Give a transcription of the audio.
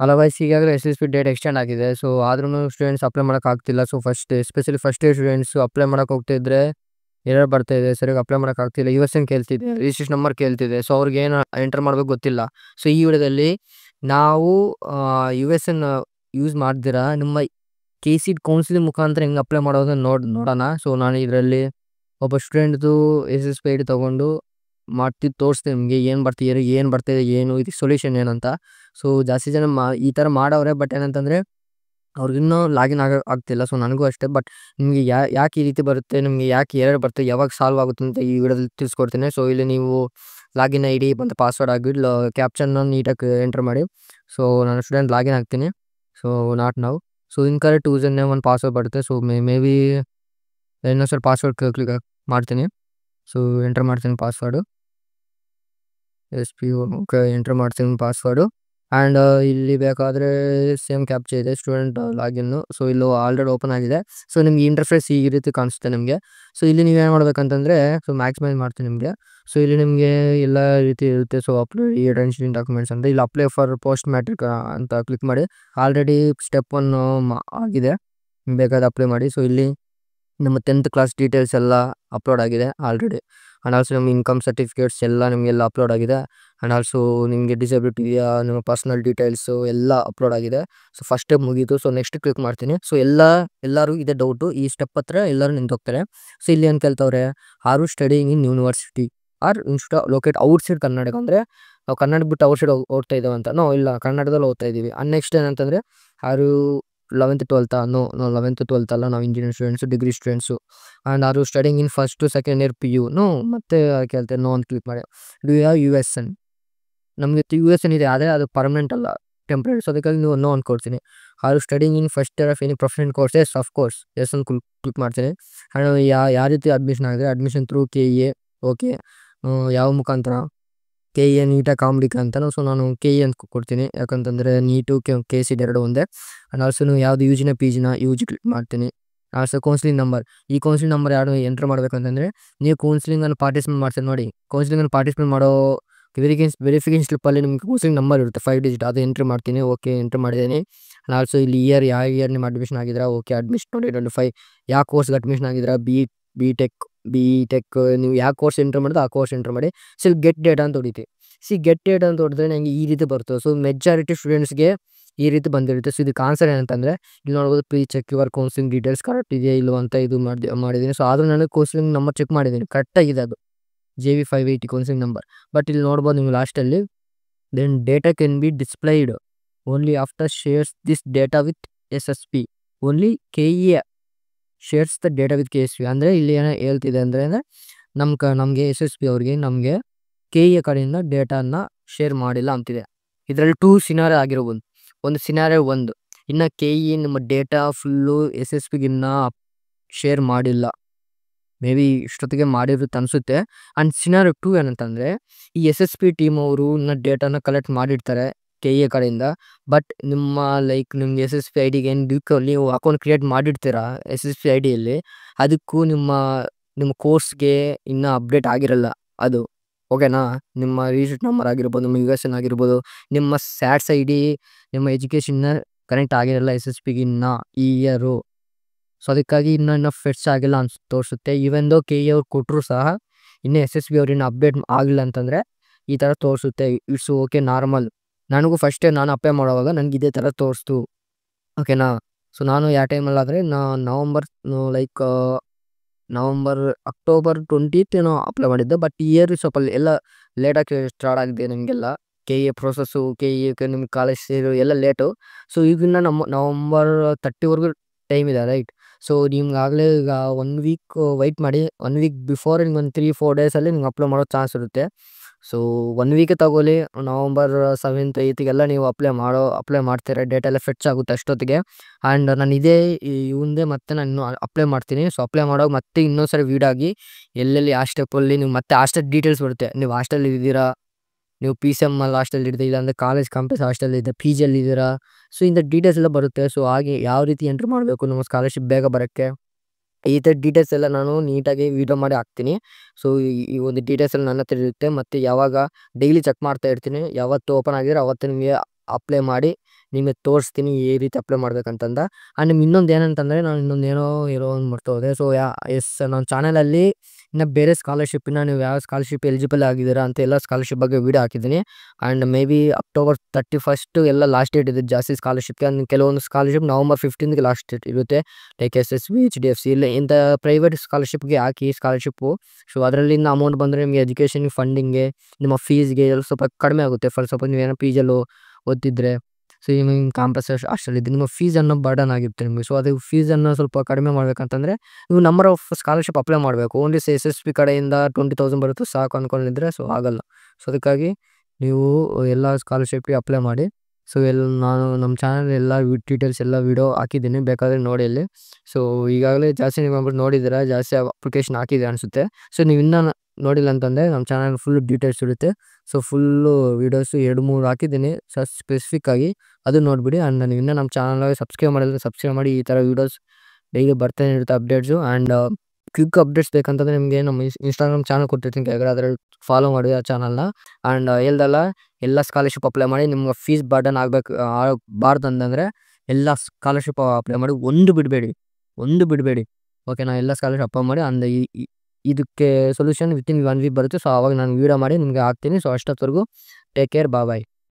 ಅಲವೈಸ್ ಈಗಾಗಲೇ SSP date extend ಆಗಿದೆ. So ಆದ್ರೂ ಸ್ಟೂಡೆಂಟ್ಸ್ ಅಪ್ಲೈ ಮಾಡೋಕ್ಕಾಗ್ತಿಲ್ಲ. So especially first year students apply ಮಾಡೋಕೆ ಹೋಗ್ತಿದ್ರೆ ಎರರ್ ಬರ್ತಾ ಇದೆ. ಸರಿಯಾಗಿ ಅಪ್ಲೈ ಮಾಡೋಕ್ಕಾಗ್ತಿಲ್ಲ. USN ಕೇಳ್ತಿದೆ, ರಿಜಿಸ್ಟ್ರೇಷನ್ ನಂಬರ್ ಕೇಳ್ತಿದೆ. ಸೊ ಅವ್ರಿಗೆ ಏನು ಎಂಟರ್ ಮಾಡ್ಬೇಕು ಗೊತ್ತಿಲ್ಲ. ಸೊ ಈ ವಿಡಿಯೋದಲ್ಲಿ ನಾವು USN ಯೂಸ್ ಮಾಡ್ದಿರಾ ನಿಮ್ಮ KCET ಕೌನ್ಸಿಲಿಂಗ್ ಮುಖಾಂತರ ಹೆಂಗೆ ಅಪ್ಲೈ ಮಾಡೋದನ್ನ ನೋಡೋಣ. ಸೊ ನಾನು ಇದರಲ್ಲಿ ಒಬ್ಬ ಸ್ಟೂಡೆಂಟ್ದು SSP ID ತಗೊಂಡು ತೋರಿಸ್ತೀನಿ ನಿಮಗೆ ಏನು ಬರ್ತಿದೆ ಏನು ಇದಕ್ಕೆ ಸೊಲ್ಯೂಷನ್ ಏನಂತ. ಸೊ ಜಾಸ್ತಿ ಜನ ಈ ಥರ ಮಾಡವ್ರೆ. ಬಟ್ ಏನಂತಂದರೆ ಅವ್ರಿಗಿನ್ನೂ ಲಾಗಿನ್ ಆಗ್ತಿಲ್ಲ. ಸೊ ನನಗೂ ಅಷ್ಟೇ. ಬಟ್ ನಿಮಗೆ ಯಾಕೆ ಈ ರೀತಿ ಬರುತ್ತೆ, ನಿಮಗೆ ಯಾಕೆ ಎರರ್ ಬರುತ್ತೆ, ಯಾವಾಗ ಸಾಲ್ವ್ ಆಗುತ್ತೆ ಅಂತ ಈ ವಿಡಿಯೋದಲ್ಲಿ ತಿಳಿಸ್ಕೊಡ್ತೀನಿ. ಸೊ ಇಲ್ಲಿ ನೀವು ಲಾಗಿನ್ ID ಮತ್ತು ಪಾಸ್ವರ್ಡ್ ಆಗಿದ್ದು ಕ್ಯಾಪ್ಚನ್ನ ನೀಟಾಗಿ ಎಂಟರ್ ಮಾಡಿ. ಸೊ ನಾನು ಸ್ಟೂಡೆಂಟ್ ಲಾಗಿನ್ ಆಗ್ತೀನಿ. So not now. So incorrect user name ಒಂದು ಪಾಸ್ವರ್ಡ್ ಬರುತ್ತೆ. ಸೊ ಮೇ ಬಿ ಇನ್ನೊಂದ್ಸಲ ಪಾಸ್ವರ್ಡ್ ಕ್ಲಿಕ್ ಮಾಡ್ತೀನಿ. ಸೊ ಎಂಟರ್ ಮಾಡ್ತೀನಿ ಪಾಸ್ವರ್ಡು. SP ಓಕೆ ಎಂಟರ್ ಮಾಡ್ತೀನಿ ಪಾಸ್ವರ್ಡು. ಆ್ಯಂಡ್ ಇಲ್ಲಿ ಬೇಕಾದರೆ ಸೇಮ್ ಕ್ಯಾಪ್ಚರ್ ಇದೆ, ಸ್ಟೂಡೆಂಟ್ ಲಾಗಿನ್ನು. ಸೊ ಇಲ್ಲಿ ಆಲ್ರೆಡಿ ಓಪನ್ ಆಗಿದೆ. ಸೊ ನಿಮ್ಗೆ ಇಂಟರ್ಫೇಸ್ ಈ ರೀತಿ ಕಾಣಿಸುತ್ತೆ ನಿಮಗೆ. ಸೊ ಇಲ್ಲಿ ನೀವೇನು ಮಾಡ್ಬೇಕಂತಂದರೆ, ಸೊ ಮ್ಯಾಕ್ಸಿಮೈಸ್ ಮಾಡ್ತೀನಿ ನಿಮಗೆ. ಸೊ ಇಲ್ಲಿ ನಿಮಗೆ ಎಲ್ಲ ರೀತಿ ಇರುತ್ತೆ. ಸೊ ಅಪ್ಲೋಡ್ ಐಡೆಂಟಿಟಿ ಡಾಕ್ಯುಮೆಂಟ್ಸ್ ಅಂತ ಇಲ್ಲಿ ಅಪ್ಲೈ ಫಾರ್ ಪೋಸ್ಟ್ ಮ್ಯಾಟ್ರಿಕ್ ಅಂತ ಕ್ಲಿಕ್ ಮಾಡಿ. ಆಲ್ರೆಡಿ ಸ್ಟೆಪ್ 1 ಆಗಿದೆ, ಬೇಕಾದ್ರೆ ಅಪ್ಲೈ ಮಾಡಿ. ಸೊ ಇಲ್ಲಿ ನಮ್ಮ 10th ಕ್ಲಾಸ್ ಡೀಟೇಲ್ಸ್ ಎಲ್ಲ ಅಪ್ಲೋಡ್ ಆಗಿದೆ ಆಲ್ರೆಡಿ. ಆ್ಯಂಡ್ ಆಲ್ಸೋ ನಮ್ಮ ಇನ್ಕಮ್ ಸರ್ಟಿಫಿಕೇಟ್ಸ್ ಎಲ್ಲ ನಿಮಗೆಲ್ಲ ಅಪ್ಲೋಡ್ ಆಗಿದೆ. ಆ್ಯಂಡ್ ಆಲ್ಸೋ ನಿಮಗೆ ಡಿಸಬಿಲಿಟಿ ಇದೆಯಾ, ನಿಮ್ಮ ಪರ್ಸ್ನಲ್ ಡೀಟೇಲ್ಸು ಎಲ್ಲ ಅಪ್ಲೋಡ್ ಆಗಿದೆ. ಸೊ ಫಸ್ಟ್ ಸ್ಟೆಪ್ ಮುಗೀತು. ಸೊ ನೆಕ್ಸ್ಟ್ ಕ್ಲಿಕ್ ಮಾಡ್ತೀನಿ. ಸೊ ಎಲ್ಲರೂ ಇದೆ ಡೌಟು, ಈ ಸ್ಟೆಪ್ ಹತ್ರ ಎಲ್ಲರೂ ನಿಂತೋಗ್ತಾರೆ. ಸೊ ಇಲ್ಲಿ ಏನು ಕೇಳ್ತವ್ರೆ, are you studying in university or institute locate outside Karnataka. ಅಂದರೆ ನಾವು ಕನ್ನಡ ಬಿಟ್ಟು ಔಟ್ಸೈಡ್ ಓದ್ತಾ ಇದ್ದೇವೆ ಅಂತ. ಇಲ್ಲ, ಕನ್ನಡದಲ್ಲಿ ಓದ್ತಾ ಇದ್ದೀವಿ. ಆ್ಯಂಡ್ ನೆಕ್ಸ್ಟ್ ಏನಂತಂದರೆ, are you 11th 12th no 11th 12th ಅಲ್ಲ, ನಾವು engineer students, degree students. And are you studying in first to second year PU no. ಮತ್ತೆ ಕೇಳ್ತೇನೆ ನೋ ಅಂತ ಕ್ಲಿಕ್ ಮಾಡಿ. Do you have USN? ನಮಗೆ USN ಇದೆ, ಆದರೆ ಅದು ಪರ್ಮನೆಂಟ್ ಅಲ್ಲ, ಟೆಂಪ್ರರಿ. ಸೊ ಅದಕ್ಕಾಗಿ ನೀವು ನೋ ಅಂದ್ಕೊಡ್ತೀನಿ. Are you studying in first year of any professional course? Yes of course, yes ಅಂತ ಕ್ಲಿಕ್ ಮಾಡ್ತೀನಿ. ಆ್ಯಂಡ್ ಯಾವ ರೀತಿ ಅಡ್ಮಿಷನ್ ಆಗಿದೆ, ಅಡ್ಮಿಷನ್ ಥ್ರೂ KEA. ಓಕೆ, ಯಾವ ಮುಖಾಂತರ? KEA ನೀಟ ಕಾಮಿಡಿಕ ಅಂತಲೂ. ಸೊ ನಾನು KEA ಅಂತ ಕೊಡ್ತೀನಿ, ಯಾಕಂತಂದರೆ ನೀಟು KCET ಎರಡು ಒಂದೇ. ಆ್ಯಂಡ್ ಆಲ್ಸೋ ನೀವು ಯಾವುದು UGನ PGನ UG ಕ್ಲಿಕ್ ಮಾಡ್ತೀನಿ. ಆಲ್ಸೋ ಕೌನ್ಸಿಲಿಂಗ್ ನಂಬರ್, ಈ ಕೌನ್ಸಿಲಿಂಗ್ ನಂಬರ್ ಯಾರು ಎಂಟ್ರ್ ಮಾಡಬೇಕಂತಂದರೆ, ನೀವು ಕೌನ್ಸಿಲಿಂಗನ್ನು ಪಾರ್ಟಿಸಿಪೇಟ್ ಮಾಡ್ತೀನಿ ನೋಡಿ. ಕೌನ್ಸಿಲಿಂಗನ್ನು ಪಾರ್ಟಿಸಿಪೇಟ್ ಮಾಡೋ ವೆರಿಫಿಕೇಷನ್ ಸ್ಲಿಪ್ಪಲ್ಲಿ ನಿಮಗೆ ಕೌನ್ಸಿಲಿಂಗ್ ನಂಬರ್ ಇರುತ್ತೆ, 5 digit. ಅದು ಎಂಟ್ರಿ ಮಾಡ್ತೀನಿ. ಓಕೆ ಎಂಟ್ರ್ ಮಾಡಿದ್ದೀನಿ. ಆ್ಯಂಡ್ ಆಲ್ಸೋ ಇಲ್ಲಿ ಯಾವ ಇಯರ್ ನಿಮ್ಮ ಅಡ್ಮಿಷನ್ ಆಗಿದ್ದೀರಾ? Okay admission 2025. ಯಾವ ಕೋರ್ಸ್ಗೆ ಅಡ್ಮಿಷನ್ ಆಗಿದ್ದೀರಾ? ಬಿ ಟೆಕ್ ನೀವು ಯಾವ ಕೋರ್ಸ್ ಎಂಟ್ರ್ ಮಾಡಿದ್ರೆ ಆ ಕೋರ್ಸ್ ಎಂಟ್ರ್ ಮಾಡಿ. ಸೊ ಇಲ್ಲಿ ಗೆಟ್ ಡೇಟಾ ಅಂತ ಹೊಡಿತೀವಿ. ಗೆಟ್ ಡೇಟಾ ಅಂತ ಹೊಡೆದ್ರೆ ನನಗೆ ಈ ರೀತಿ ಬರ್ತದೆ. ಸೊ ಮೆಜಾರಿಟಿ ಸ್ಟೂಡೆಂಟ್ಸ್ಗೆ ಈ ರೀತಿ ಬಂದಿರುತ್ತೆ. ಸೊ ಇದಕ್ಕೆ ಆನ್ಸರ್ ಏನಂತಂದರೆ, ಇಲ್ಲಿ ನೋಡ್ಬೋದು, please check your counselling details correct ಇದೆಯಾ ಇಲ್ಲೋ ಅಂತ ಇದು ಮಾಡಿದ್ದೀನಿ. ಸೊ ಆದರೂ ನನಗೆ ಕೌನ್ಸಿಲಿಂಗ್ ನಂಬರ್ ಚೆಕ್ ಮಾಡಿದ್ದೀನಿ, ಕರೆಕ್ಟಾಗಿದೆ ಅದು, JV580 ಕೌನ್ಸಿಲಿಂಗ್ ನಂಬರ್. ಬಟ್ ಇಲ್ಲಿ ನೋಡ್ಬೋದು ನೀವು ಲಾಸ್ಟಲ್ಲಿ, then data can be displayed only after shares this data with SSP. Only KEA shares the data with KSP. ಅಂದರೆ ಇಲ್ಲಿ ಏನೋ ಹೇಳ್ತಿದೆ ಅಂದರೆ, ನಮಗೆ SSP ಅವ್ರಿಗೆ ನಮಗೆ KEA ಕಡೆಯಿಂದ ಡೇಟಾನ ಶೇರ್ ಮಾಡಿಲ್ಲ ಅಂತಿದೆ. ಇದರಲ್ಲಿ 2 ಸಿನಾರಿಯೋ ಆಗಿರ್ಬೋದು. ಒಂದು ಸಿನಾರಿಯೋ 1, ಇನ್ನು KEA ನಮ್ಮ ಡೇಟಾ ಫುಲ್ಲು SSPಗಿನ್ನ ಶೇರ್ ಮಾಡಿಲ್ಲ, ಮೇ ಬಿ ಇಷ್ಟೊತ್ತಿಗೆ ಮಾಡಿರುತ್ತೆ ಅನಿಸುತ್ತೆ. ಆ್ಯಂಡ್ ಸಿನಾರಿಯೋ 2 ಏನಂತಂದರೆ, ಈ SSP ಟೀಮ್ ಅವರು ಡೇಟಾನ ಕಲೆಕ್ಟ್ ಮಾಡಿರ್ತಾರೆ KEA ಕಡೆಯಿಂದ. ಬಟ್ ನಿಮ್ಗೆ SSP IDಗೆ ನೀವು ಅಕೌಂಟ್ ಕ್ರಿಯೇಟ್ ಮಾಡಿರ್ತೀರಾ SSP IDಯಲ್ಲಿ, ಅದಕ್ಕೂ ನಿಮ್ಮ ಕೋರ್ಸ್ಗೆ ಇನ್ನೂ ಅಪ್ಡೇಟ್ ಆಗಿರಲ್ಲ ಅದು. ಓಕೆನಾ? ನಿಮ್ಮ ರಿಜಿಸ್ಟ್ರೇಷನ್ ನಂಬರ್ ಆಗಿರ್ಬೋದು, ನಿಮ್ಮ USN ಆಗಿರ್ಬೋದು, ನಿಮ್ಮ SATS ID, ನಿಮ್ಮ ಎಜುಕೇಷನ್ನ ಕನೆಕ್ಟ್ ಆಗಿರಲ್ಲ SSPಗೆ ಇನ್ನೂ ಈ ಇಯರು. ಸೊ ಅದಕ್ಕಾಗಿ ಇನ್ನೂ ಫೆಟ್ಸ್ ಆಗಿಲ್ಲ ಅಂತ ತೋರಿಸುತ್ತೆ. ಈವನ್ ದೋ KEA ಅವ್ರು ಕೊಟ್ಟರು ಸಹ ಇನ್ನೂ SSP ಅವ್ರು ಇನ್ನೂ ಅಪ್ಡೇಟ್ ಆಗಿಲ್ಲ ಅಂತಂದರೆ ಈ ಥರ ತೋರಿಸುತ್ತೆ. It's okay, normal. ನನಗೂ ಫಸ್ಟೇ ನಾನು ಅಪ್ಲೈ ಮಾಡುವಾಗ ನನಗೆ ಇದೇ ಥರ ತೋರಿಸ್ತು. ಓಕೆನಾ? ಸೊ ನಾನು ಯಾವ ಟೈಮಲ್ಲಾದರೆ ಅಕ್ಟೋಬರ್ 20th ಏನೋ ಅಪ್ಲೈ ಮಾಡಿದ್ದೆ. ಬಟ್ ಈ ಇಯರ್ ಸ್ವಲ್ಪ ಎಲ್ಲ ಲೇಟಾಗಿ ಸ್ಟಾರ್ಟ್ ಆಗಿದೆ ನಿಮಗೆಲ್ಲ KEA ಪ್ರೋಸೆಸ್ಸು. KEA ನಿಮ್ಗೆ ಕಾಲೇಜ್ ಸೇರು ಎಲ್ಲ ಲೇಟು. ಸೊ ಈಗಿನ್ನ ನವಂಬರ್ 30ವರೆಗೂ ಟೈಮ್ ಇದೆ, ರೈಟ್? ಸೊ ನಿಮ್ಗಾಗಲೇ ಈಗ 1 ವೀಕ್ ವೆಯ್ಟ್ ಮಾಡಿ. 1 ವೀಕ್ ಬಿಫೋರ್ ನಿಮ್ಗೆ ಒಂದು 3-4 ಡೇಸಲ್ಲಿ ನಿಮ್ಗೆ ಅಪ್ಲೈ ಮಾಡೋ ಚಾನ್ಸ್ ಇರುತ್ತೆ. ಸೊ 1 ವೀಕೆ ತಗೊಳ್ಳಿ. ನವಂಬರ್ 7th 8thಗೆಲ್ಲ ನೀವು ಅಪ್ಲೈ ಮಾಡ್ತೀರಾ, ಡೇಟಾ ಎಲ್ಲ ಫೆಟ್ಸ್ ಆಗುತ್ತೆ ಅಷ್ಟೊತ್ತಿಗೆ. ಆ್ಯಂಡ್ ನಾನು ಇವಂದೇ ಮತ್ತೆ ನಾನು ಅಪ್ಲೈ ಮಾಡ್ತೀನಿ. ಸೊ ಅಪ್ಲೈ ಮಾಡೋವಾಗ ಮತ್ತೆ ಇನ್ನೊಂದ್ಸರಿ ವೀಡಾಗಿ ಎಲ್ಲೆಲ್ಲಿ ಆ ಸ್ಟೆಪ್ಪಲ್ಲಿ ನೀವು ಮತ್ತೆ ಹಾಸ್ಟೆಲ್ ಡೀಟೇಲ್ಸ್ ಬರುತ್ತೆ. ನೀವು ಹಾಸ್ಟೆಲ್ ಇದ್ದೀರಾ, ನೀವು PCM ಹಾಸ್ಟೆಲ್ ಇರ್ತೀರಾ, ಇಲ್ಲಾಂದರೆ ಕಾಲೇಜ್ ಕ್ಯಾಂಪಸ್ ಹಾಸ್ಟೆಲ್ ಇದೆ, PGಯಲ್ಲಿ ಇದ್ದೀರಾ. ಸೊ ಇಂಥ ಡೀಟೇಲ್ಸ್ ಎಲ್ಲ ಬರುತ್ತೆ. ಸೊ ಹಾಗೆ ಯಾವ ರೀತಿ ಎಂಟ್ರ್ ಮಾಡಬೇಕು ನಮ್ಮ ಸ್ಕಾಲರ್ಶಿಪ್ ಬೇಗ ಬರೋಕ್ಕೆ, ಈ ಥರ ಡೀಟೇಲ್ಸ್ ಎಲ್ಲ ನಾನು ನೀಟಾಗಿ ವೀಡಿಯೋ ಮಾಡಿ ಹಾಕ್ತೀನಿ. ಸೊ ಈ ಒಂದು ಡೀಟೇಲ್ಸ್ ಎಲ್ಲ ನನ್ನ ಹತ್ರ ಇರುತ್ತೆ. ಮತ್ತು ಯಾವಾಗ ಡೈಲಿ ಚೆಕ್ ಮಾಡ್ತಾ ಇರ್ತೀನಿ, ಯಾವತ್ತು ಓಪನ್ ಆಗಿದ್ರೆ ಅವತ್ತು ನಿಮಗೆ ಅಪ್ಲೈ ಮಾಡಿ ನಿಮಗೆ ತೋರಿಸ್ತೀನಿ ಈ ರೀತಿ ಅಪ್ಲೈ ಮಾಡ್ಬೇಕಂತಂದ. ಆ್ಯಂಡ್ ನಿಮ್ಗೆ ಇನ್ನೊಂದು ಏನಂತಂದರೆ, ನಾನು ಇನ್ನೊಂದೇನೋ ಇರೋ ಒಂದು ಮರ್ತೋದೆ. ಸೊ ನನ್ನ ಚಾನಲಲ್ಲಿ ಇನ್ನು ಬೇರೆ ಸ್ಕಾಲರ್‌ಶಿಪ್ಪಿನ ನೀವು ಯಾವ ಸ್ಕಾಲರ್‌ಶಿಪ್ ಎಲಿಜಿಬಲ್ ಆಗಿದ್ದೀರಾ ಅಂತ ಎಲ್ಲ ಸ್ಕಾಲರ್‌ಶಿಪ್ ಬಗ್ಗೆ ವೀಡಿಯೋ ಹಾಕಿದ್ದೀನಿ. ಆ್ಯಂಡ್ ಮೇ ಬಿ ಅಕ್ಟೋಬರ್ 31 ಎಲ್ಲ ಲಾಸ್ಟ್ ಡೇಟ್ ಇದೆ ಜಾಸ್ತಿ ಸ್ಕಾಲರ್‌ಶಿಪ್‌ಗೆ. ಆ್ಯಂಡ್ ಕೆಲವೊಂದು ಸ್ಕಾಲರ್‌ಶಿಪ್ ನವಂಬರ್ 15ಗೆ ಲಾಸ್ಟ್ ಡೇಟ್ ಇರುತ್ತೆ. ಲೈಕ್ SSB, HDFC ಇಲ್ಲ ಇಂಥ ಪ್ರೈವೇಟ್ ಸ್ಕಾಲರ್‌ಶಿಪ್‌ಗೆ ಹಾಕಿ ಸ್ಕಾಲರ್‌ಶಿಪ್ಪು. ಸೊ ಅದರಲ್ಲಿಂದ ಅಮೌಂಟ್ ಬಂದರೆ ನಿಮಗೆ ಎಜುಕೇಷನ್ ಫಂಡಿಂಗ್ಗೆ, ನಿಮ್ಮ ಫೀಸ್‌ಗೆ ಎಲ್ಲ ಸ್ವಲ್ಪ ಕಡಿಮೆ ಆಗುತ್ತೆ. ಫಾರ್ ಸಪೋಸ್ ನೀವೇನೋ PGಯಲ್ಲೋ ಓದ್ತಿದ್ರೆ, ಸೊ ನಿಮ್ಮ ಕ್ಯಾಂಪಸ್ ಹಾಸ್ಟೆಲಿದ್ದು ನಿಮ್ಮ ಫೀಸ್ ಅನ್ನೋ ಬರ್ಡನ್ ಆಗಿರುತ್ತೆ ನಿಮಗೆ. ಸೊ ಅದು ಫೀಸನ್ನು ಸ್ವಲ್ಪ ಕಡಿಮೆ ಮಾಡ್ಬೇಕಂತಂದರೆ ನೀವು ನಂಬರ್ ಆಫ್ ಸ್ಕಾಲರ್‌ಶಿಪ್ ಅಪ್ಲೈ ಮಾಡಬೇಕು. ಓನ್ಲಿ SSB ಕಡೆಯಿಂದ 20,000 ಬರುತ್ತೆ ಸಾಕು ಅಂದ್ಕೊಂಡಿದ್ರೆ ಸೊ ಆಗಲ್ಲ. ಸೊ ಅದಕ್ಕಾಗಿ ನೀವು ಎಲ್ಲ ಸ್ಕಾಲರ್‌ಶಿಪ್‌ಗೆ ಅಪ್ಲೈ ಮಾಡಿ. ಸೊ ನಾನು ನಮ್ಮ ಚಾನಲ್ ಎಲ್ಲ ಡೀಟೇಲ್ಸ್ ಎಲ್ಲ ವೀಡಿಯೋ ಹಾಕಿದ್ದೀನಿ, ಬೇಕಾದರೆ ನೋಡಿ ಅಲ್ಲಿ. ಸೊ ಈಗಾಗಲೇ ಜಾಸ್ತಿ ನೀವು ನೋಡಿದ್ದೀರಾ, ಜಾಸ್ತಿ ಅಪ್ಲಿಕೇಶನ್ ಹಾಕಿದೆ ಅನಿಸುತ್ತೆ. ಸೊ ನೀವು ಇನ್ನೂ ನೋಡಿಲ್ಲ ಅಂತಂದರೆ ನಮ್ಮ ಚಾನಲ್ ಫುಲ್ ಡೀಟೇಲ್ಸ್ ಇರುತ್ತೆ. ಸೊ ಫುಲ್ಲು ವೀಡಿಯೋಸು 2-3 ಹಾಕಿದ್ದೀನಿ ಸ್ಪೆಸಿಫಿಕ್ ಆಗಿ, ಅದು ನೋಡಿಬಿಡಿ. ಆ್ಯಂಡ್ ನೀವು ಇನ್ನೂ ನಮ್ಮ ಚಾನಲ್ಗೆ ಸಬ್ಸ್ಕ್ರೈಬ್ ಮಾಡಿದ್ರೆ ಸಬ್ಸ್ಕ್ರೈಬ್ ಮಾಡಿ. ಈ ಥರ ವೀಡಿಯೋಸ್ ಡೈಲಿ ಬರ್ತಾನೆ ಇರುತ್ತೆ ಅಪ್ಡೇಟ್ಸು. ಆ್ಯಂಡ್ ಕ್ವಿಕ್ ಅಪ್ಡೇಟ್ಸ್ ಬೇಕಂತಂದರೆ ನಿಮಗೆ ನಮ್ಮ ಇನ್ಸ್ಟಾಗ್ರಾಮ್ ಚಾನಲ್ ಕೊಟ್ಟಿರ್ತೀನಿ ಕೆಳಗಡೆ, ಅದರಲ್ಲಿ ಫಾಲೋ ಮಾಡಿ ಆ ಚಾನಲ್ನ. ಆ್ಯಂಡ್ ಹೇಳ್ದಲ್ಲ, ಎಲ್ಲ ಸ್ಕಾಲರ್‌ಶಿಪ್ ಅಪ್ಲೈ ಮಾಡಿ. ನಿಮ್ಗೆ ಫೀಸ್ ಬರ್ಡನ್ ಆಗಬಾರ್ದು ಅಂತಂದರೆ ಎಲ್ಲ ಸ್ಕಾಲರ್‌ಶಿಪ್ ಅಪ್ಲೈ ಮಾಡಿ. ಒಂದು ಬಿಡಬೇಡಿ ಓಕೆನಾ. ಎಲ್ಲ ಸ್ಕಾಲರ್‌ಶಿಪ್ ಅಪ್ಲೈ ಮಾಡಿ. ಅಂಡ್ ಇದಕ್ಕೆ ಸೊಲ್ಯೂಷನ್ ವಿತಿನ್ 1 ವೀಕ್ ಬರುತ್ತೆ. ಸೊ ಆವಾಗ ನಾನು ವೀಡಿಯೋ ಮಾಡಿ ನಿಮಗೆ ಹಾಕ್ತೀನಿ. ಸೊ ಅಷ್ಟೊತ್ತವರೆಗೂ ಟೇಕ್ ಕೇರ್, ಬಾಯ್.